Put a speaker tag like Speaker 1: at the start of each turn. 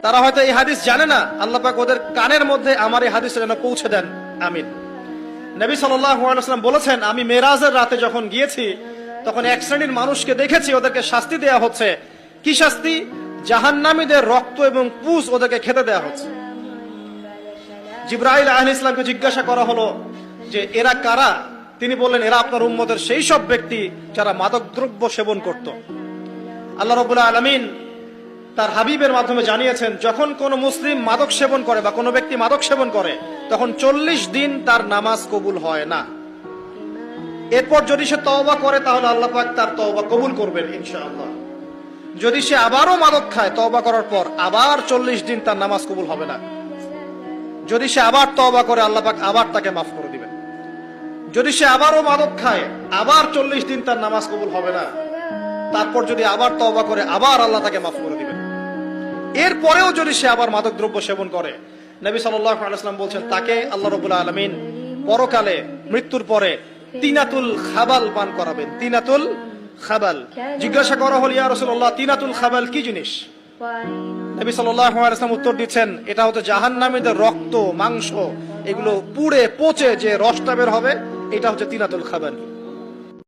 Speaker 1: তারা হয়তো এই হাদিস জানে না, আল্লাহ পাক ওদের কানের মধ্যে আমার এই হাদিস যেন পৌঁছে দেন, আমিন। নবী সাল্লাল্লাহু আলাইহি ওয়াসাল্লাম বলেছেন, আমি মেরাজের রাতে যখন গিয়েছি তখন এক শ্রেণীর মানুষকে দেখেছি, ওদেরকে শাস্তি দেয়া হচ্ছে। কি শাস্তি? জাহান্নামীদের রক্ত এবং পুঁজ ওদেরকে খেতে দেয়া হচ্ছে। জিবরাইল আলাইহিস সালামকে জিজ্ঞাসা করা হলো যে এরা কারা? তিনি বললেন, এরা আপনার উম্মতের সেই সব ব্যক্তি যারা মাদকদ্রব্য সেবন করত। আল্লাহ রাব্বুল আলামিন তার হাবিবের মাধ্যমে জানিয়েছেন, যখন কোন মুসলিম মাদক সেবন করে বা কোনো ব্যক্তি মাদক সেবন করে তখন 40 দিন তার নামাজ কবুল হয় না। এরপর যদি সে তওবা করে তাহলে আল্লাহ পাক তার তওবা কবুল করবেন ইনশাআল্লাহ। যদি সে আবারও মাদক খায় তওবা করার পর, আবার 40 দিন তার নামাজ কবুল হবে না। যদি সে আবার তওবা করে আল্লাহ পাক আবার তাকে মাফ করে দিবেন। যদি সে আবারও মাদক খায় আবার 40 দিন তার নামাজ কবুল হবে না। তারপর যদি আবার তওবা করে আবার আল্লাহ তাকে মাফ করে দিবেন। এরপরেও যদি সে আবার মাদক দ্রব্য সেবন করে, নবী সাল্লাল্লাহু আলাইহি ওয়াসাল্লাম বলছেন তাকে আল্লাহ রাব্বুল আলামিন পরকালে মৃত্যুর পরে তিনাতুল খাবাল পান করাবেন। তিনাতুল খাবাল। জিজ্ঞাসা করা হল, ইয়া রাসূলুল্লাহ, তিনাতুল খাবাল কি জিনিস? নবী সাল্লাল্লাহু আলাইহি ওয়াসাল্লাম উত্তর দিচ্ছেন, এটা হচ্ছে জাহান্নামীদের রক্ত, মাংস, এগুলো পুড়ে পচে যে রসটা বের হবে, এটা হচ্ছে তিনাতুল খাবাল।